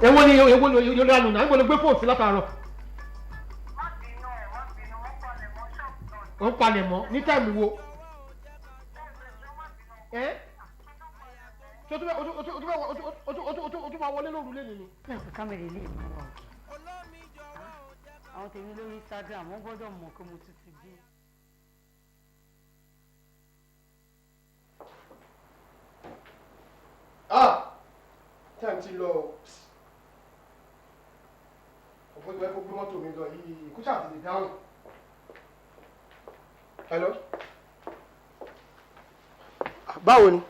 èwo ni yóò lánàá náà níbo ló gbé fóònù sí látàárọ̀. ó ń palẹ̀ mọ́ ní táìmù wo. ṣé o tún máa wọlé lóru lẹ́nu ni. kámẹ́rà ilé ìmọ̀ wa àwọn tèmi lórí Instagram wọ́n gbọ́dọ̀ mọ̀ pé mo tún ti dé. time ti lọ ọ̀pọ̀ ìgbà kó gbé mọ́tò mi lọ yìí kó ṣáà tètè dáhùn. hello. báwo ni.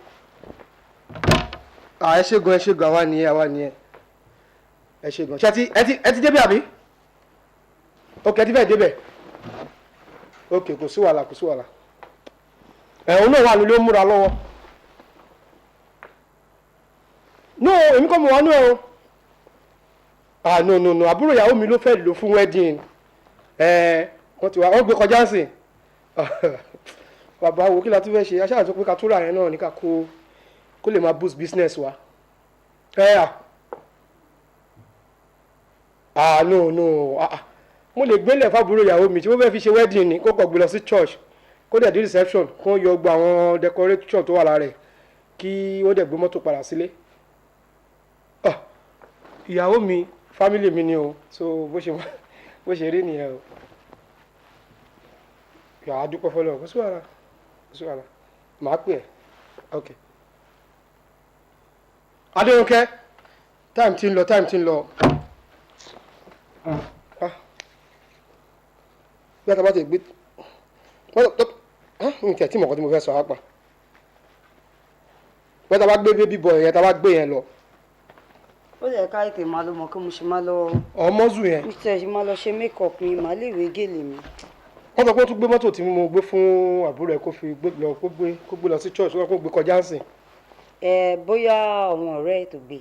ẹ ṣé gan àwa nìyẹn ẹ ṣé gan. ṣé ẹ ti débẹ̀ àbí. ok ẹ ti fẹ́ débẹ̀. ok kò sí wàhálà òun náà wà nílé ó múra lọ́wọ́. no èmi kọ́ mo wà ní o. no àbúrò ìyàwó mi ló fẹ́ lò fún wedding. wọ́n gbé kọjá sí. bàbá wo kí la tún fẹ́ ṣe aṣáájú pé ká tó rà yẹn náà ní ká kó lè máa boost business wa. no mo lè gbélé fábúrò ìyàwó mi tí wọ́n fẹ́ fi ṣe wedding ni kó kọ̀ gbé lọ sí church kó dẹ̀ dé reception kó yọ gba àwọn decoration tó wà lára rẹ̀ kí ó dẹ̀ gbé mọ́tò padà sílé. ìyàwó mi family mi ni o so bó ṣe rí nìyẹn o. yàrá dúpẹ́ fọlọ́ kó sí wàhálà màá pè ẹ́ ok. Adérónkẹ́ time ti ń lọ. bí a ta bá ti gbé nǹkan tí mo kọ́ tí mo fẹ́ sọ á pa bí a ta bá gbé baby boy yẹn ta bá gbé yẹn lọ. ó lè ká ètè máa lọ mọ kí mo ṣe máa lọ. ọmọzù yẹn. mo ti ṣe máa lọ ṣe make-up mi màá lè wé gèlè mi. wọ́n sọ pé ó tún gbé mọ́tò tí mo gbé fún àbúrò ẹ̀ kó gbé lọ sí church kó gbé kọjá ńsìn. bóyá àwọn ọ̀rẹ́ ẹ̀ tó gbé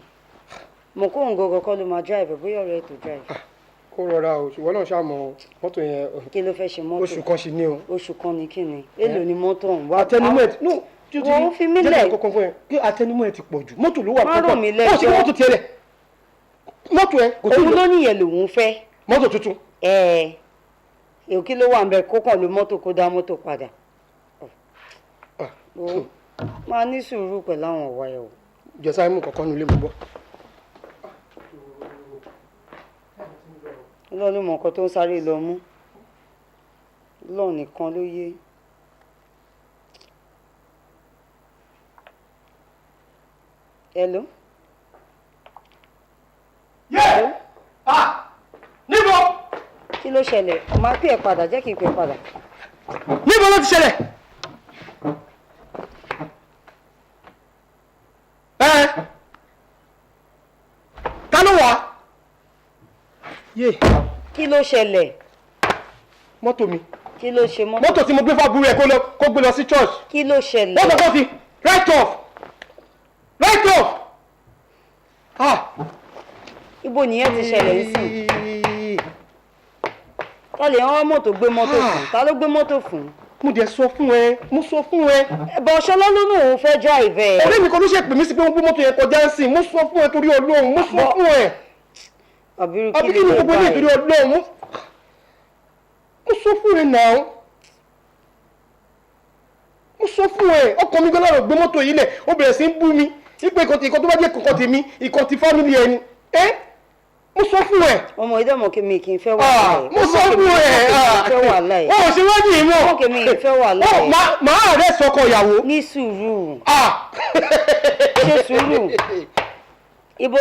mo kó òǹgọ̀gọ̀ kọ́ ló máa drive bóyá ọ̀rẹ́ ẹ̀ tó drive. kó rọra o ṣùgbọ́n náà ṣàmọ̀ mọ́tò yẹn. kí ló fẹ́ ṣe mọ́tò oṣù kan ṣì ní o. oṣù kan ní kí ni èlò ni mọ́tò ọ̀hún. àtẹnumọ́ ẹ̀ no wọ́n fi mí lẹ̀. jẹ́ kọ́kọ́ fún ẹ kí àtẹnumọ́ ẹ̀ ti pọ̀ jù mọ́tò ló wà má rò mí lẹ́jọ́. ó sì kí mọ́tò tiẹ̀ lẹ̀ mọ́tò ẹ kò tó òun ló níyẹn lòun fẹ́. mọ́tò tuntun. èò kí ló wà ń bẹ kó kàn ló mọ́tò kó dá mọ́tò padà. máa ní sùúrù pẹ̀lú àwọn ọ̀wá ẹ̀ o. jọ̀sá imú kọ̀ọ̀kan nílé mi gbọ́. lọ́nà mọ̀ nǹkan tó ń sáré lọ mú lọ́ọ̀ nìkan ló yé. hello. níbo. kí ló ṣẹlẹ̀ ọmọ pè é padà jẹ́ kí n pè é padà. níbo ló ti ṣẹlẹ̀. ta ló wà. kí ló ṣẹlẹ̀. mọ́tò mi. kí ló ṣe mọ́tò. mọ́tò tí mo gbé fábúrò ẹ̀ kó gbé lọ sí church. kí ló ṣẹlẹ̀. wọ́n sọ fún ti right off. ibo nìyẹn ti ṣẹlẹ̀ nísìn. ta lè rán mọ́tò gbé mọ́tò fún ta ló gbé mọ́tò fún. mo dẹ̀ sọ fún ẹ mo sọ fún ẹ. ẹ̀bọ̀ ṣọlá ló nù òun fẹ́ drive ẹ̀. ọ̀rẹ́ mi kan ló ṣe pè mí sí pé wọ́n gbé mọ́tò yẹn kọjá ń sìn mo sọ fún ẹ torí Ọlọ́run mo sọ fún ẹ. àbí kí ni gbogbo ní ìtorí Ọlọ́run mo sọ fún ẹ náà. mo sọ fún ẹ ọkọ mi gbọ́dọ̀ gbé mọ́tò yìí lẹ̀ ó bẹ̀rẹ̀ sí ń bú mi ipe ìkan tó bá jẹ́ ìkan tèmi ìkan ti fámìlì ẹni mo sọ fún ẹ. ọmọ ìdá mọ̀ kí mi kì í fẹ́ wà láì. mo sọ fún ẹ o ṣe wá ní ìmọ̀. ọmọ kì í fẹ́ wà láì. màá rẹ̀ sọkọ ìyàwó. ní sùúrù. ṣe sùúrù. ibo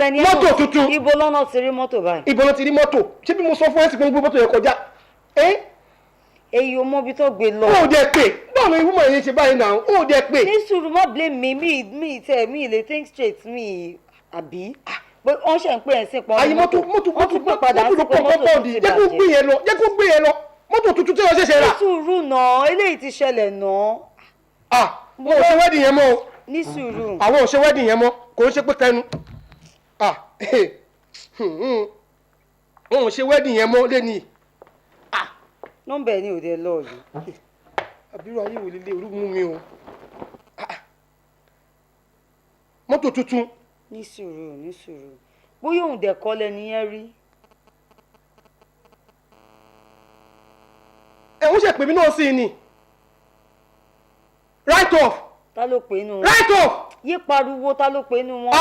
lẹni. mọ́tò tuntun. ibo lọ́nà ti rí mọ́tò báyìí. ibo ló ti rí mọ́tò ṣé bí mo sọ fún ẹ sí pé mo gbé mọ́tò yẹn kọjá. èyí o mọ ibi tó gbé lọ. ó dẹ pé báwo ni ìwúmọ̀ yẹn ṣe báyìí náà ó dẹ pé. ní sùúrù má blame mi tẹ mi lè think straight mi àbí wọ́n ṣe ń pè ẹ́ sí pọ́n. àyè mọ́tò ló pọ̀ pọ́ndì jẹ́ kó gbé yẹn lọ mọ́tò tuntun tí wọ́n ṣẹ̀ṣẹ̀ rà. ní sùúrù náà eléyìí ti ṣẹlẹ̀ náà. mo ò ṣe wedding yẹn mọ́ o. ní sùúrù. àwọn ò ṣe wedding yẹn mọ́ kò ń ṣe pé tẹnu. wọn ò ṣe wedding yẹn mọ́ lẹ́ni. nọ́mbà ẹ̀ ní òde lọ́ọ̀lù. àbúrò ayé wò lélẹ̀ orú mú mi o. mọ́tò tuntun. ní sùúrù bóyá òun dẹ̀ kọ́ lẹ́ni yẹn rí. Ẹ̀hún ṣe pè mí náà sí ni. Right off. Ta ló pè inú wọn? Right off. Yé pariwo, ta ló pè inú wọn?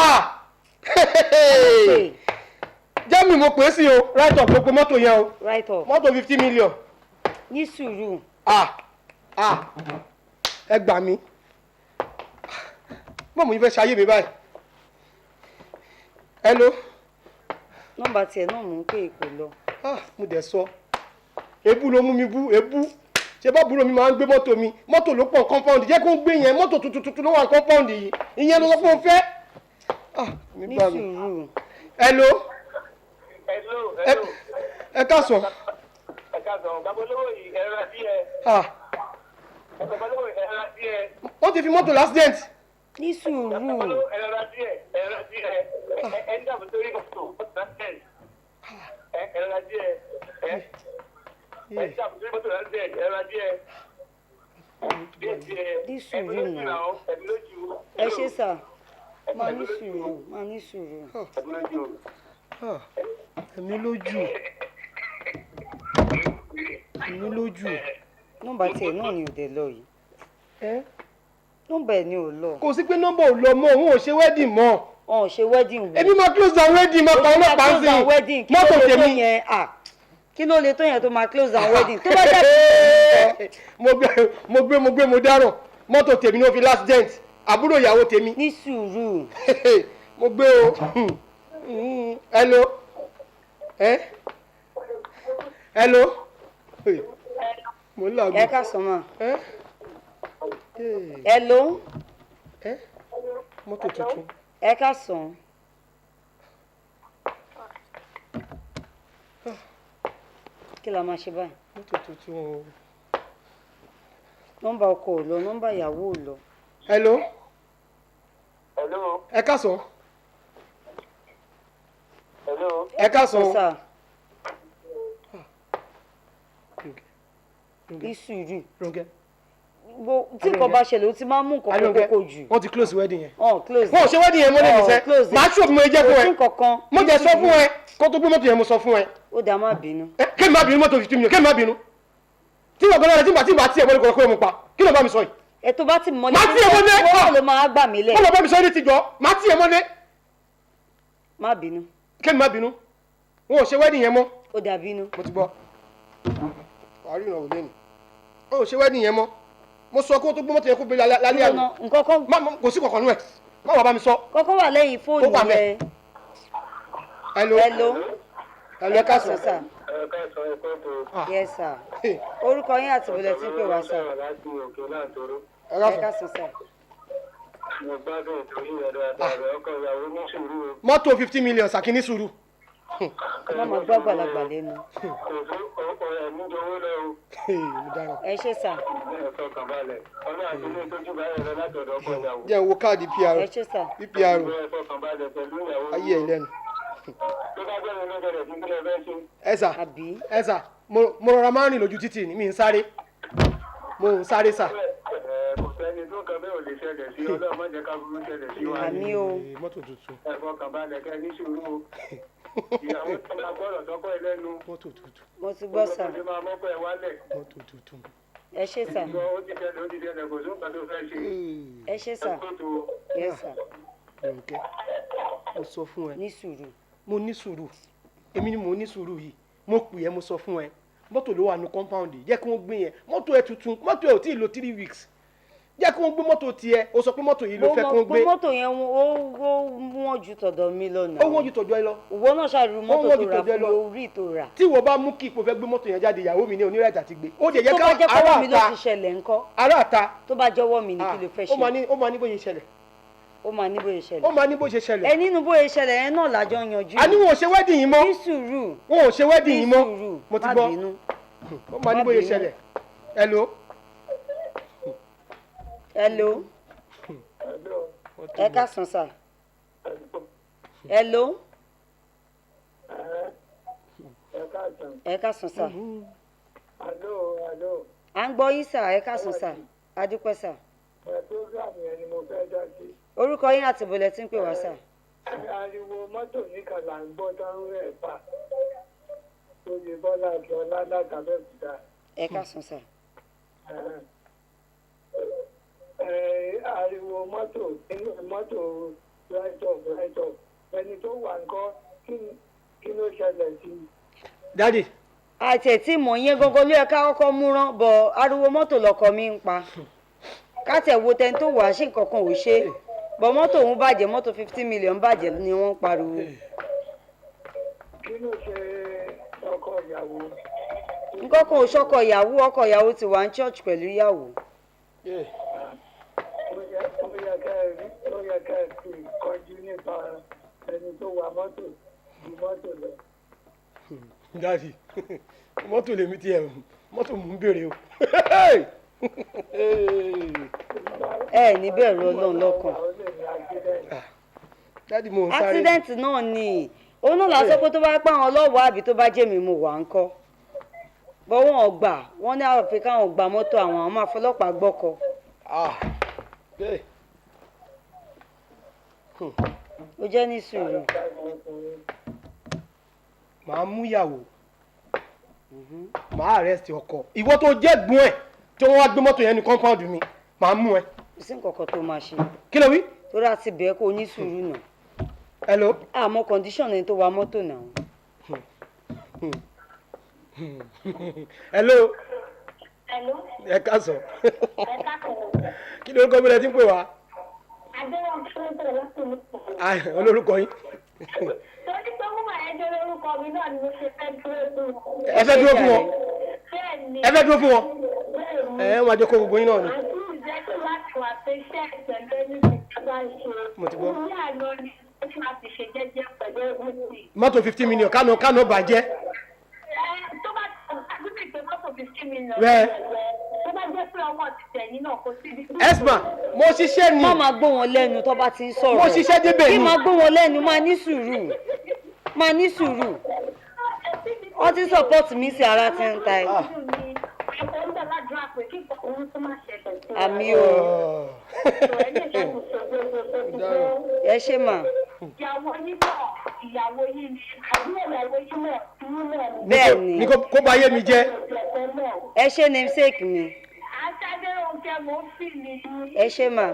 Jẹ́mi mo pè é sí o. Right off ló pe mọ́tò yẹn o. Right off. Mọ́tò 50 million. Ní sùúrù. Ẹ gbà mí. Mọ̀mú yín fẹ́ ṣayé mi báyìí. Hello. Nọ́mbà tiẹ̀ náà mò ń pè kò lọ. Mo dẹ̀ sọ. Èébú ló mú mi bú, èébú. Ṣé bá búrò mi máa ń gbé mọ́tò mi? Mọ́tò ló pọ̀ compound. Jẹ́ kó ń gbé yẹn. Mọ́tò tuntun ló wà compound yìí. Ìyẹn ló sọ pé ó fẹ́. Ní sùúrù. Hello. Hello. Ẹ káàsán. Ẹ káàsán. Bàbá olówó yìí ẹ̀rọ àti ẹ̀. Bàbá olówó yìí ẹ̀rọ àti ẹ̀. Wọ́n ti fi mọ́tò l'accident. Ní sùúrù. Bàbá olówó ẹ̀rọ àti ẹ̀. Ẹ̀rọ àti ẹ̀. Ẹ ń dàbò sórí mọ́tò. Ẹ̀rọ àti ẹ̀. Ẹ ń dàbò sórí mọ́tò l'accident. Ẹ̀rọ àti ẹ̀. Ní sùúrù náà. Ẹ ṣé sà. Máa ní sùúrù. Ẹ̀mí lójú. Nọ́mbà tiẹ̀ náà ni ò dé lọ yìí. Nọ́mbà ẹ̀ ni ò lọ. Kò sí pé nọ́mbà ò lọ mọ́, òun ò ṣe wedding mọ́. Ọ̀ ṣe wedding wo? Èmi máa close down wedding, máa pa ọlọ́pàá sí i. Mọ́tò tèmi. Kí ló lè tó yẹn tó máa close down wedding? Tó bá jẹ́ mo dáràn. Mọ́tò tèmi ló fi l'accident. Àbúrò ìyàwó tèmi. Ní sùúrù. Mo gbé o. Hello. Hello. Mo ń làgùn. Ẹ káàsán mà. Hello. Mọ́tò tuntun. Ẹ káàsán. Kí la máa ṣe báyìí? Mọ́tò tuntun o. Nọ́mbà ọkọ ò lọ, nọ́mbà ìyàwó ò lọ. Hello. Hello. Ẹ káàsán. Hello. Ẹ káàsán. Sà. Ní sùúrù. Ronke. Tí nǹkan bá ṣẹlẹ̀, ó ti máa ń mú nǹkan kókó jù. Wọ́n ti close wedding yẹn. Close. Wọ́n ò ṣe wedding yẹn mọ́ lẹ́nu iṣẹ́. Màá ṣọ́ọ̀bù mo jẹ́ fún ẹ. Kò sí nǹkankan. Mo jẹ́ sọ fún ẹ. Kó tó gbé mọ́tò yẹn mo sọ fún ẹ. Ó dá má bínú. Kémi má bínú mọ́tò 50 million, kémi má bínú. Tí wọ́n gbọ́dọ̀ tí màá tí ẹ̀ mọ́lẹ̀ kọ̀ọ̀kọ̀ mu pa. Kí ló bá mi sọ yìí? Ẹ tó bá ti mọ́lẹ̀. Màá tí ẹ̀ mọ́lẹ̀. Wọ́n ló máa gbà mí lẹ̀. Wọ́n lọ bá mi sọ ní tijọ́. Màá tí ẹ̀ mọ́lẹ̀. Má bínú. Kémi má bínú. Wọ́n ò ṣe wedding yẹn mọ́. Ó dá bínú. Mo ti gbọ́. Wàá rí ìrànwọ́ lẹ́nu. Wọ́n ò ṣe wedding yẹn mọ́. Mo sọ kó tó gbé mọ́tò yẹn kó gbé lálẹ́ àná. Nǹkankan. Kò sí kankan nú ẹ̀. Má wàá bá mi sọ. Kọ́kọ́ wà lẹ́yìn fóònù rẹ. Hello. Ẹ káàsán. Sà. Yes sà. Orúkọ yín àti ìbílẹ̀ tí ń pè wá sà. Ẹ káàsán sà. Mọ́tò 50 million sàkíní sùúrù. Wọ́n máa gbọ́ àgbàlagbà lẹ́nu. Ẹ ṣé sà. Jẹ́ wo káàdì PR. Ẹ ṣé sà. PPR. Ayé ẹ̀ lẹ́nu. Ẹ sà, mo rọra máa ń rìn lójú títì ní mi ń sáré. Mo ń sáré sà. Kò sẹ́ni tó kan bẹ́ẹ̀ ò lè ṣẹlẹ̀ sí Ọlọ́run má jẹ́ ká burú ṣẹlẹ̀ sí wa. Àmín o. Mọ́tò tuntun. Ẹ fọkàn balẹ̀ kẹ́ ní sùúrù o. Ìyàwó tó máa gbọ́dọ̀ tọ́kọ́ ẹ lẹ́nu. Mọ́tò tuntun. Mo ti gbọ́ sà. Ó máa mọ́kọ́ ẹ wálẹ̀. Mọ́tò tuntun. Ẹ ṣé sà. Ó ti ṣẹlẹ̀ kò sóǹkà tó fẹ́ ṣe. Ẹ ṣé sà. Yes sà. Ronke, mo sọ fún ẹ. Ní sùúrù. Mo ní sùúrù. Èmi ni mo ní sùúrù yìí. Mo pè ẹ́ mo sọ fún ẹ. Mọ́tò ló wà ní compound yìí. Jẹ́ kí wọ́n gbé yẹn. Mọ́tò ẹ tuntun. Mọ́tò ẹ ò tí ì lo 3 weeks. Jẹ́ kí wọ́n gbé mọ́tò tiẹ̀. O sọ pé mọ́tò yìí ló fẹ́ kí wọ́n gbé. Mọ́tò yẹn ó wọ́n ju tọ̀dọ̀ mi lọ náà. Ó wọ́n ju tọ̀dọ̀ ẹ lọ. Ìwọ náà ṣàrù mọ́tò tó rà fún orí tó rà. Tí ìwọ bá mú kí ipò fẹ́ gbé mọ́tò yẹn jáde, ìyàwó mi ní onírẹ̀tà ti gbé. Ó jẹ́ tó bá jẹ́ pọ́wọ́ mi ló ti ṣẹlẹ̀ ńkọ́. Ará ta. Tó bá jọ̀wọ́ mi ní kí ló fẹ́ ṣe. Ó máa ní bó ṣe ṣẹlẹ̀. Ó máa ní bó ṣe ṣẹlẹ̀. Ó máa ní bó ṣe ṣẹlẹ̀. Ẹ nínú bó ṣe ṣẹlẹ̀ yẹn náà lájọ yanjú. A ní wọn ò ṣe wedding yìí mọ́. Ní sùúrù. Wọn ò ṣe wedding yìí mọ́. Ní sùúrù. Mo ti gbọ́. Ó máa ní bó ṣe ṣẹlẹ̀. Hello. Hello. Ẹ káàsán sà. Hello. Ẹ káàsán sà. À ń gbọ́ yín sà, ẹ káàsán sà. A dúpẹ́ sà. Program yẹn ni mo fẹ́ dá sí. Orúkọ yín àti ìbọ̀lẹ̀ tí ń pè wá sà. ariwo mọ́tò nìkan là ń gbọ́ dáhùn rẹ̀ pa oyè bọ́lá àti ọlá látàbẹ́kúta. ẹ káàsán sà. ariwo mọ́tò right up ẹni tó wà ńkọ́ kí ló ṣẹlẹ̀ sí i. dádì. àti ẹ̀ tí mò ń yẹn gangan ló yẹ ká kọ́kọ́ mú rán bọ̀ ariwo mọ́tò lọkọ mi ń pa káàtẹ̀ wo tẹni tó wà sí nǹkan kan ò ṣe é bọ̀ mọ́tò òun bàjẹ́ mọ́tò 50 million bàjẹ́ ni wọ́n ń pariwo. kí ló ṣe ọkọ ìyàwó. nǹkan kan ò ṣọkọ ìyàwó ọkọ ìyàwó ti wà ní church pẹ̀lú ìyàwó. ó yẹ ká ẹ fi kọjú nípa ẹni tó wa mọ́tò ju mọ́tò lọ. dáàdì mọ́tò lèmi ti ẹ̀ mọ́tò mò ń béèrè o. ẹ ní bẹ̀rù ọlọ́run lọ́kàn. dáàdì mo ń sáré. accident náà ni òun náà lásán pé tó bá pa àwọn ọlọ́wọ́ àbí tó bá jẹ́ mi mo wà ń kọ́ bọ́ wọn gbà wọ́n ní àwọn fi káwọn gba mọ́tò àwọn máa fọlọ́pàá gbọ́kọ. ó jẹ́ ní sùúrù. màá mú ìyàwó màá arrest ọkọ ìwọ tó jẹ́ gbọ́n ẹ̀ tí wọ́n wá gbé mọ́tò yẹn ní compound mi màá mú ẹ. kò sí nǹkan kan tó máa ṣe. kí ló wí. torí àti bẹ́ẹ̀ kó o ní sùúrù náà. hello. àmọ́ condition ẹni tó wa mọ́tò náà. hello. hello. ẹ káàsán. ẹ káàsán. kí ló ń kọ́ bí ẹ ti ń pè wá. adéwọ̀n tó ń tẹ̀lé láti mú. olórúkọ yín. torí pé mo máa ń jẹ́ lórúkọ mi náà ni mo ṣe fẹ́ dúró fún wọn. ẹ fẹ́ dúró fún wọn. bẹ́ẹ̀ni. ẹ fẹ́ dúró fún wọn. wọ́n á jẹ́ kó gbogbo yín náà ni. àti ìjẹ́kù láti wà pé iṣẹ́ ìtẹ̀lé ní ìjọba ṣe. mo ti gbọ́. ní àná ni ó máa ti ṣe jẹ́jẹ́ pẹ̀lú everything. mọ́tò 50 million kánò bàjẹ́. tó bá gbé pé mọ́tò 50 million. Bẹ́ẹ̀. tó bá jẹ́ pé ọmọ ti tẹ̀yìn náà kò sí ibi. esma mo ṣiṣẹ́ ni. má máa gbọ́ wọn lẹ́nu tó bá ti ń sọ̀rọ̀. mo ṣiṣẹ́ débẹ̀ ni. kí máa gbọ́ wọn lẹ́nu máa ní sùúrù máa ní sùúrù. wọ́n ti support mi sí ara ti ń ta ẹ̀. àmì o. ẹ ṣe mà. ìyàwó yín náà ìyàwó yín ni àbúrò ìyàwó yín náà ìyún náà ni. bẹ́ẹ̀ ni. ní kó bá yé mi jẹ́. ẹ ṣe namesake mi. aṣáájú oúnjẹ mo ń fi ni. ẹ ṣe mà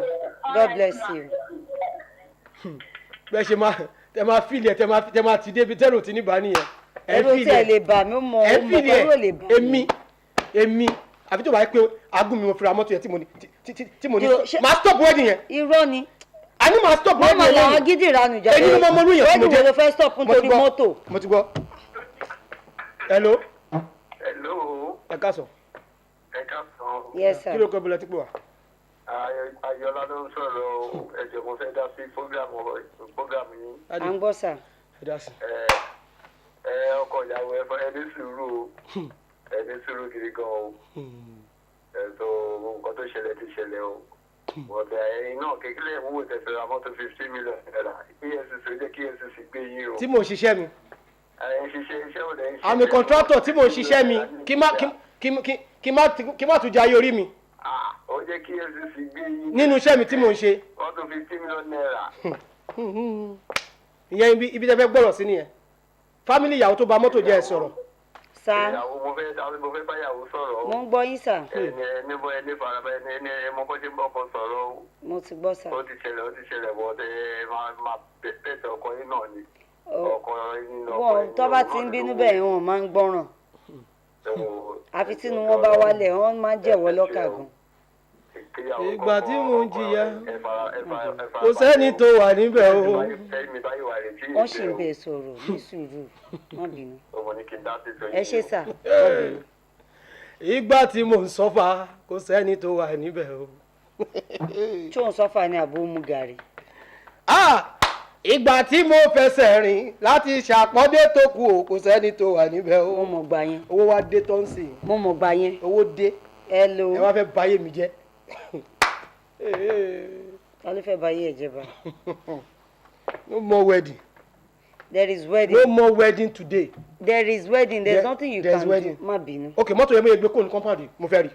God bless you. bẹ́ẹ̀ ṣe máa tẹ máa fíìlì ẹ tẹ máa ti débi tẹ́rù tí níbà nìyẹn. ẹ̀rọ tí ẹ lè bà mí mọ ẹ ọmọ fíìlì kan ló lè ẹ bà mí. èmi àfi tó bá yẹ pé agún mi mo fi ra mọ́tò yẹn tí mo ní máa stop wedding yẹn. irọ́ ni. a ní máa stop wedding mọ́mọ́ yẹn. làwọn gidi ìranù jáde. èyí ni mo mọ lóyún yẹn tí mo jẹ. wedding wo ló fẹ́ stop nítorí mọ́tò. mo ti gbọ́. hello. hello. ẹ káàsán. ẹ káàsán. yes sir. kí ló kọ́ bí lẹ ti pè wá. ayọ̀lá ló ń sọ̀rọ̀ ẹ̀jẹ̀ mo fẹ́ dá sí program yín. à ń gbọ́ sà. ẹ dá sí. ọkọ ìyàwó ẹni sùúrù ẹni sùúrù gidi gan o ẹ̀sọ́ nǹkan tó ṣẹlẹ̀ ti ṣẹlẹ̀ o ọ̀dà ẹ̀yin náà kékeré ìwúwo tẹ̀sẹ̀ ra mọ́tò 50 million naira EFCC jẹ́ kí EFCC gbé yín o. tí mo ṣiṣẹ́ mi. ẹ̀yin ṣiṣẹ́ iṣẹ́ ò lẹ́yìn. àmì contractor tí mo ṣiṣẹ́ mi kí má tún jẹ ayé orí mi. ó jẹ́ kí EFCC gbé yín. nínú iṣẹ́ mi tí mo ń ṣe. mọ́tò 50 million naira. ìyẹn ibi tẹ́ fẹ́ gbọ́rọ̀ sí nìyẹn fámìlì ìyàwó tó bà mọ́tò jẹ́ ẹ sọ̀rọ̀. sá. ìyàwó mo fẹ́ báyàwó sọ̀rọ̀. mo ń gbọ́ yín sà. ẹni faraba ẹni mọ́kọ́ tí ń bọ́ kan sọ̀rọ̀ o. mo ti gbọ́ sà. ó ti ṣẹlẹ̀ bọ́ ẹ máa bẹ̀tẹ̀ ọkọ yín náà ni. ọkọ yín náà. wọn tó bá ti ń bínú bẹ́ẹ̀ wọn máa ń gbọ́ràn. àfi tínú wọn bá wálẹ̀ wọn máa ń jẹ̀wọ́ lọ́kà gan. ìgbà tí mò ń jìyà kò sẹ́ni tó wà níbẹ̀ o. wọ́n sì ń bẹ̀ sọ̀rọ̀ ní sùúrù má bínú. ẹ ṣe sà má bínú. ìgbà tí mò ń sọ́fà kò sẹ́ni tó wà níbẹ̀ o. tí òun sọ́fà ní àbó mu gàrí. ìgbà tí mo fẹsẹ̀ rìn láti ṣàpọ́ndé tó kù o kò sẹ́ni tó wà níbẹ̀ o. mo mọ̀ gbà yẹn. owó wa dé tó ń sìn. mo mọ̀ gbà yẹn. owó dé. hello. ẹ wá fẹ́ báyé mi jẹ́. ta ló fẹ́ báyé ẹ̀ jẹ́ bá. no more wedding. there is wedding. no more wedding today. there is wedding there is nothing you can do má bínú. ok mọ́tò yẹn mo yẹ gbé kóònù compound mo fẹ́ rí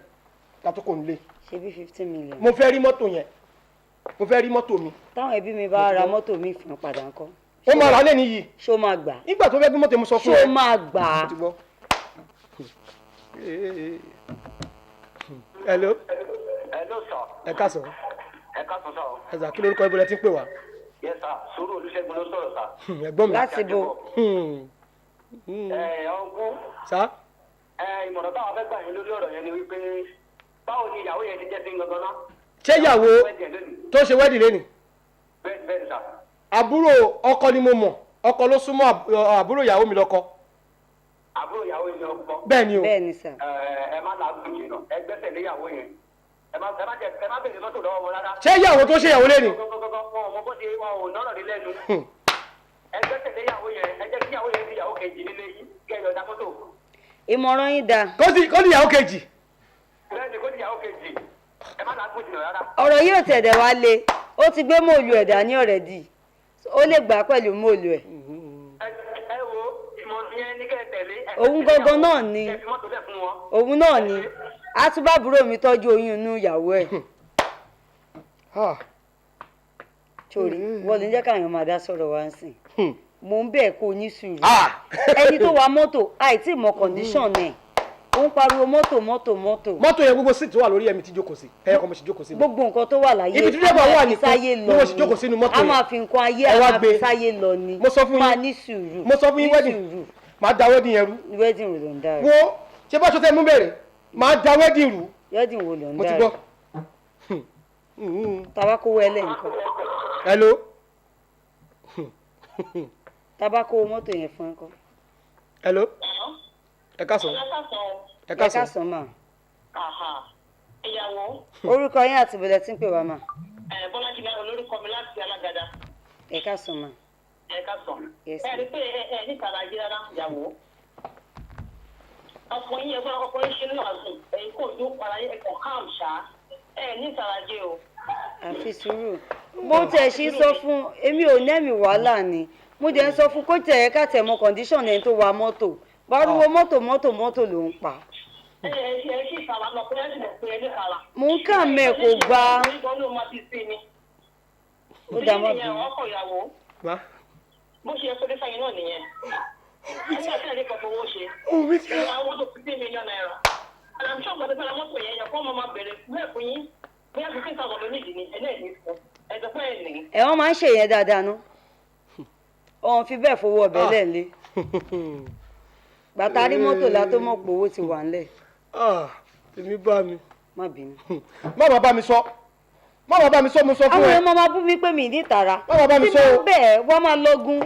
ká tó kóònù lé. ṣe bí 15 million. mo fẹ́ rí mọ́tò yẹn mo fẹ́ rí mọ́tò mi. táwọn ẹbí mi bá ra mọ́tò mi fún padà ńkọ́. ó máa rà lẹ́ni yìí. ṣó máa gbà. nígbà tó fẹ́ gbé mọ́tò mi sọ fún ẹ. ṣó máa gbà. hello. hello sir. ẹ káàsán. ẹ káàsán sir. ẹ sà kí lórúkọ ibo lẹ ti ń pè wá. yes sir Sùúrù Olúṣẹ́gun ló sọ̀rọ̀ sir. ẹ̀gbọ́n mi. láti bo. ọ̀gùn. sá. ìmọ̀ràn táwọn fẹ́ gbà yín lórí ọ̀rọ̀ yẹn ni wípé báwo ni ìyàwó yẹn ti jẹ́ sí gangan náà. ṣé ìyàwó tó ṣe wẹ́ẹ̀dì lẹ́nìí. bẹ́ẹ̀ sà. àbúrò ọkọ ni mo mọ̀ ọkọ ló súnmọ́ àbúrò ìyàwó mi lọ́kọ. àbúrò ìyàwó yẹn lọ́kọ. bẹ́ẹ̀ ni o. bẹ́ẹ̀ ni sà. ẹ má làágùn jìnnà ẹ gbẹ́sẹ̀ lé ìyàwó yẹn ẹ má bèrè mọ́tò lọ́wọ́ wọn rárá. ṣé ìyàwó tó ṣe ìyàwó lẹ́nìí. ọmọ bó ṣe wọn ò nọ́rọ̀ ní lẹ́nu. ẹ gbẹ́sẹ̀ lé ìyàwó yẹn ẹ jẹ́ kí ìyàwó yẹn di ìyàwó kejì nílé yìí kí ẹ yọ̀ọ̀dá mọ́tò. ìmọ̀ràn yín dáa. kó ní ìyàwó kejì. bẹ́ẹ̀ ni kó ní ìyàwó kejì ẹ má làágùn jìnnà rárá. ọ̀rọ̀ yìí ò tẹ̀dẹ̀ wá le ó ti gbé móòlù ẹ̀ dání ọ̀rẹ́dì ó lè gbà pẹ̀lú móòlù ẹ̀. ẹ wo ìmọ̀ràn yẹn ní kẹ́ ẹ tẹ̀lé. òun gangan náà ni ẹ fi mọ́tò lẹ̀ fún wọn. òun náà ni àtúbàbúrò mi tọ́jú oyún inú ìyàwó ẹ̀. torí wọ́n lè jẹ́ káwọn máa dá sọ̀rọ̀ wá ń sìn mò ń bẹ̀ kó o ní sùúrù ẹni tó wa mọ́tò àìtí mọ kọ̀ǹdíṣọ̀n ẹ̀ ó ń pariwo mọ́tò yẹn gbogbo síìtì wà lórí ẹ̀mí tí jókòó sí ẹ̀yẹ kan mo sì jókòó sí. gbogbo nǹkan tó wà láyé ibi tí dẹ́gbà wà nìkan ni mo sì jókòó sínú mọ́tò a yẹn. máa fi nǹkan ayé a máa fi sáyé lọ ni mo sọ fún yín máa ní sùúrù mo sọ fún yín wedding máa da wedding yẹn rú. wedding wo ló ń dá rẹ. wo ṣé bá ṣọtẹ mú bẹ̀rẹ̀ máa da wedding rú. wedding wo ló ń mo ti dá gbọ́. rẹ. tabako wẹlẹ nǹkan hello. tabako mọ́tò yẹn fún ẹ̀kọ́. hello. ẹ káàsán. ẹ káàsán. mà. ìyàwó. orúkọ yín àti ìbílẹ̀ tí ń pè wá mà. Bọ́lájí náà olórúkọ mi láti Alágàdá. ẹ káàsán mà. ẹ káàsán. Yes, ẹ rí pé ẹ ní ìtàlájí rárá ìyàwó. ọkùnrin yẹn gbọ́dọ̀ ọkùnrin ṣe nínú àgùn ẹ̀yìn kò jó para ẹ̀kọ́ calm ṣá ẹ ní ìtàlájí o. àfi sùúrù bó tẹ̀ ṣe sọ fún èmi ò nẹ́mi wàhálà ni mo jẹ́ ń sọ fún kó tẹ̀ ẹ́ ká tẹ̀ mọ kọ̀ǹdíṣọ̀n ẹni tó wa mọ́tò báruwo mọ́tò ló ń pa. ẹ ṣe ìsàlà lọ pé ẹ sì mọ̀ pé ẹ ní ìsàlà. mò ń kà mẹ́ kò gbà. ó dá mọ́ bí. ọkọ ìyàwó bó ṣe ẹsọ nípa yẹn náà nìyẹn ẹni àti ẹni kan fowó ṣe àwọn tó fi 10 million naira àlàmúṣọ ọgbà tó fẹ́ mọ́tò yẹn yẹn kọ́ ọmọ máa bẹ̀rẹ̀ bẹ́ẹ̀ fún yín bóyá 15,000 ló nídìí ni ẹni ẹ̀ ní fún ẹ̀sọ́ fún ẹ̀ ní. ẹ̀ wọ́n máa ń ṣe yẹn dáadáa ná ọ̀hún fi bẹ́ẹ̀ fowó ọbẹ̀ lẹ́ẹ̀lé gbàtà rí mọ́tò la tó mọ̀ pé owó ti wà ńlẹ̀. èmi bá mi. má bínú. má bàbá mi sọ mo sọ fún ẹ. àwọn èèyàn máa bú mi pé mi ní ìtara. má bàbá mi sọ tí mo bẹ́ẹ̀ wọ́n máa lọ́gùn.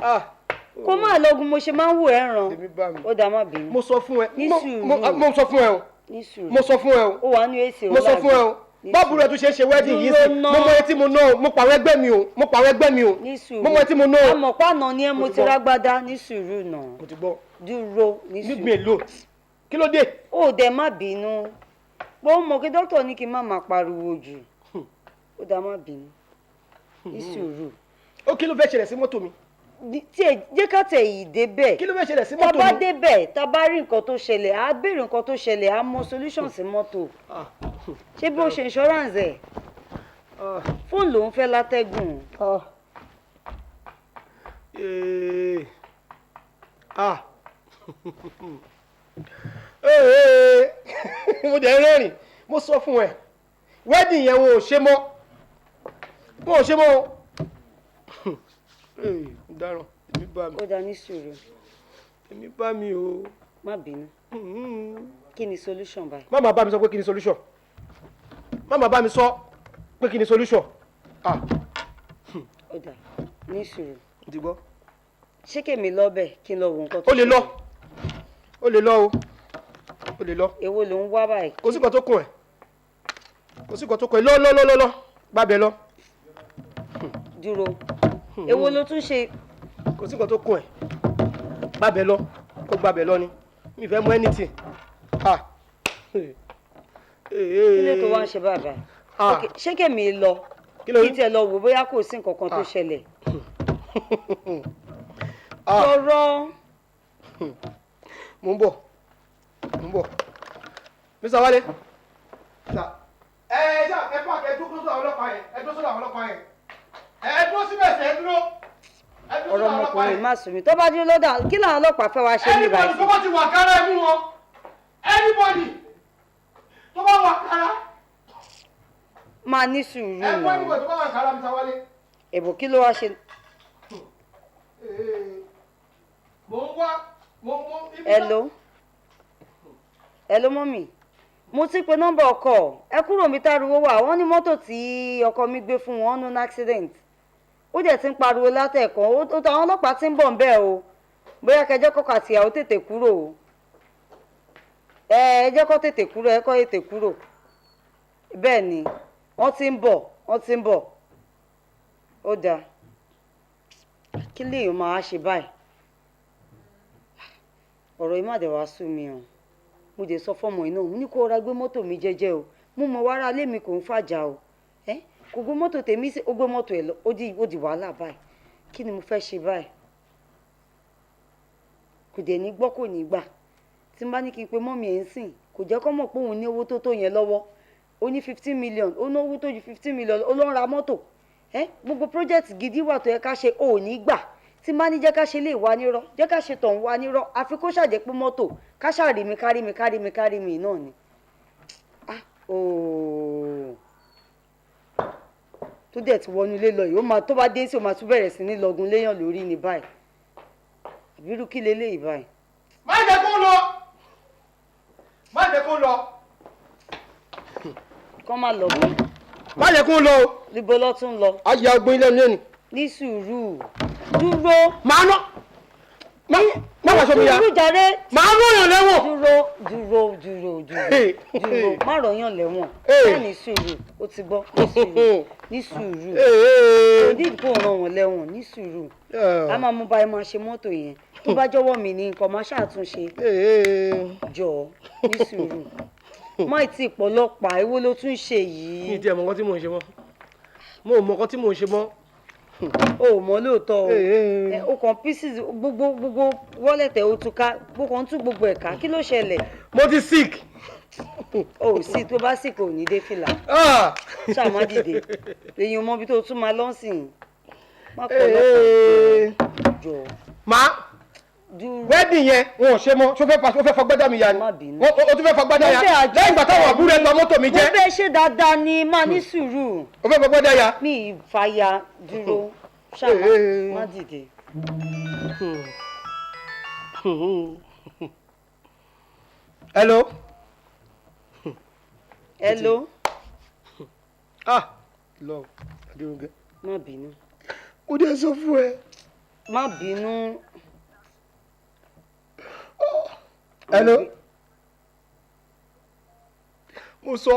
kó máa lọ́gùn mo ṣe máa ń wò ẹ́ ràn. èmi bá mi. ó dá má bínú. mo sọ fún ẹ. ní sùúrù. mo sọ fún ẹ o. ní sùúrù. mo sọ fún ẹ o. ó wà ní èsì mo sọ fún ẹ o. báàbù rẹ tún ṣe ṣe wedding yìí sí mo mọ etí mo ná o mo pàwọn ẹgbẹ́ mi o mo ní sùúrù. mo mọ etí mo ná o. àmọ̀ pàànà ni ẹ mo ti rágbádá ní sùúrù náà. mo ti gbọ́. dúró ní sùúrù. nígbè lò kí ló dé. ó dẹ má bínú bó mọ̀ kí dókítà ní kí n má máa pariwo jù ó dá má bínú ní sùúrù. ó kí ló fẹ́ ṣẹlẹ̀ sí mọ́tò mi. tí ẹ jẹ́ ká tẹ̀ yìí débẹ̀. kí ló fẹ́ ṣẹlẹ̀ sí mọ́tò mi. tá a bá débẹ̀ tá a bá rí nǹkan tó ṣẹlẹ̀ á béèrè nǹkan tó ṣẹlẹ̀ á mọ solution sí mọ́tò. ṣé bí o ṣe insurance ẹ̀ fóònù ló ń fẹ́ látẹ́gùn. mo dẹ̀ rẹ́rìn mo sọ fún ẹ wedding yẹn wọn ò ṣe mọ́ o. dáràn èmi bá mi. ó dá ní sùúrù. èmi bá mi o. má bínú. kí ni solution báyìí. má máa bá mi sọ pé kí ni solution. má máa bá mi sọ pé kí ni solution. ó dá ní sùúrù. ti gbọ́. ṣé kèmi lọ́bẹ̀ kí n lọ wo nǹkan tó ó lè lọ ó lè lọ o ó lè lọ. èwo ló ń wá báyìí. kò sí kan tó kún ẹ kò sí kan tó kún ẹ lọ gbàbẹ lọ. dúró èwo ló tún ṣe. kò sí kan tó kún ẹ gbàbẹ lọ kó gbàbẹ lọ ni mi fẹ́ mú anything. kí ló tó wá ń ṣe bàbá ṣé kèmi lọ kí tiẹ̀ lọ wò bóyá kò sí nǹkan kan tó ṣẹlẹ̀. sọ̀rọ̀. mo ń bọ̀ Mr. Wálé ẹ pàkẹ́ ẹ dúró sọ́dọ̀ àwọn ọlọ́pàá yẹn ẹ dúró sọ́dọ̀ àwọn ọlọ́pàá yẹn ẹ dúró síbẹ̀ sí ẹ dúró ọ̀rọ̀ ọmọkùnrin má sùn mí tó bá dúró lọ́dọ̀ kí làwọn ọlọ́pàá fẹ́ wá ṣe ní ìbáyìí. anybody tó bá ti wà kára ẹ mú wọn anybody tó bá wà kára. máa ní sùúrù ẹ kọ́ anybody tó bá wà kára mi ta wálé. èbò kí ló wá ṣe. mo ń wá hello mọ́mì mo ti pe nọ́mbà ọkọ ẹ kúrò mi táriwo wà wọ́n ní mọ́tò tí ọkọ mi gbé fún wọn nínú accident ó dẹ̀ ti ń pariwo látẹ̀kàn ó táwọn ọlọ́pàá ti ń bọ̀ ń bẹ́ẹ̀ o bóyá kẹjọ́ kọ́kọ́ àti ìyàwó tètè kúrò o ẹ jẹ́ kó tètè kúrò ẹ kó tètè kúrò bẹ́ẹ̀ ni wọ́n ti ń bọ̀ ó dáa kí lèèyàn máa ṣe báyìí ọ̀rọ̀ yìí má dẹ̀ wá sú mi o mo dẹ̀ sọ fọ́mọ iná mo ní kó ra gbé mọ́tò mi jẹ́jẹ́ o mo mọ wàrà lé mi kò ń fàjà o kò gbé mọ́tò tèmi sí ó gbé mọ́tò ẹ̀ lọ ó di wàhálà báyìí kí ni mo fẹ́ ṣe báyìí kò dẹ̀ ní gbọ́ kò ní gbà tí n bá ní kí n pe mọ́mì ẹ̀ ń sìn kò jẹ́ kó mọ̀ pé òun ní owó tó yẹn lọ́wọ́ ó ní 15 million ó ní owó tó ju 15 million ó ló ń ra mọ́tò gbogbo project gidi wà tó yẹ ká ṣe ò ní gbà tí n bá ní jẹ́ ká ṣe lè wá nírọ́ jẹ́ ká ṣe tọ̀hún wá nírọ́ àfi kó ṣàjẹ́ pé mọ́tò ká ṣàrí mi kárí mi náà ni tó dẹ̀ ti wọnú ilé lọ yìí ó máa tó bá dé sí ó máa tún bẹ̀rẹ̀ sí ní lọ́gun léèyàn lórí ni báyìí àbírú kí leléyìí báyìí. má jẹ́ kó lọ. kọ́ máa lọ bọ́. má jẹ́ kó lọ o. níbo lọ tún lọ. ayé ọgbọ́n ilé ní. ní sùúrù dúró. màá ná má wàá sọ mi ya. dúró jàre. màá rọyàn lẹ́wọ̀n. dúró má rọyàn lẹ́wọ̀n. má ní sùúrù ó ti gbọ́ ní sùúrù. òdì kò ràn wọ́n lẹ́wọ̀n ní sùúrù. a máa mú báyìí máa ṣe mọ́tò yẹn tó bá jọ̀wọ́ mi ní nǹkan máa ṣàtúnṣe. jọ ní sùúrù má tí ìpọlọpàá èwo ló tún ṣe yìí. mi ì tiẹ̀ mọ̀ nǹkan tí mò ń ṣe mọ́ mo ò mọ̀ nǹkan tí mò ń ṣe mọ́. o ò mọ̀ lóòótọ́ o kàn pieces gbogbo wọ́lẹ̀tẹ̀ o tún ká gbogbo ń tún gbogbo ẹ̀ka kí ló ṣẹlẹ̀. mo ti sick. o ò sí tó bá sick ò ní dé fìlà ṣáà má dìde èèyàn mọ ibi tó tún máa lọ́sìn má kọ́ lọ́kàn jọ. wedding yẹn wọn ò ṣe mọ́ ṣó fẹ́ fagbádá mi ya ni o tún fẹ́ fagbádá ya lẹ́yìn ìgbà táwọn àbúrò ẹ̀ gba mọ́tò mi jẹ́. mo fẹ́ ṣe dáadáa ni má ní sùúrù. o fẹ́ fagbádá ya. mi ìfàyà dúró ṣáà má dìde. hello. lọ adéwọ̀gẹ́. má bínú. mo dé sọ fún ẹ. má bínú. hello. mo sọ.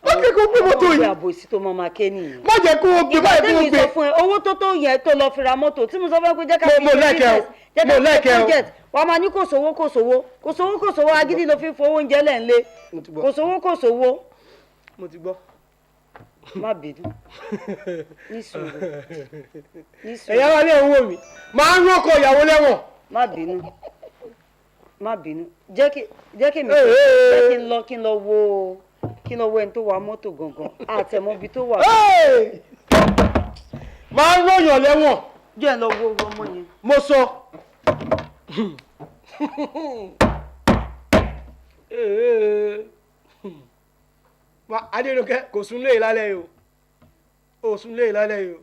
má jẹ́ kó gbé mọ́tò yìí. ọmọ àbòsí tó mọ máa ké nìyẹn. má jẹ́ kó gbé báyìí kó gbé. ìgbà tí mi sọ fún ẹ owó tó yẹn tó lọ fi ra mọ́tò tí mo sọ fún ẹ pé jẹ́ ká fi mo lẹ́kẹ̀ẹ́ o wàá máa ní kò sówó agídí ló fi fowó oúnjẹ lẹ̀ ń lé kò sówó. mo ti gbọ́. má bínú ní sùúrù. ẹ̀yà wa lè wo mi máa ń rọ́kọ̀ ìyàwó lẹ́wọ̀n. má bínú jẹ́ kí n lọ wo ẹni tó wa mọ́tò gangan àtẹ̀mọ́ ibi tó wà. máa ń rọ̀yàn lẹ́wọ̀n. jẹ́ ẹ lọ wo ọmọ yẹn. mo sọ. Adérónkẹ́ kò sùn lé ìlálẹ́ yìí o ò sùn lé ìlálẹ́ yìí o.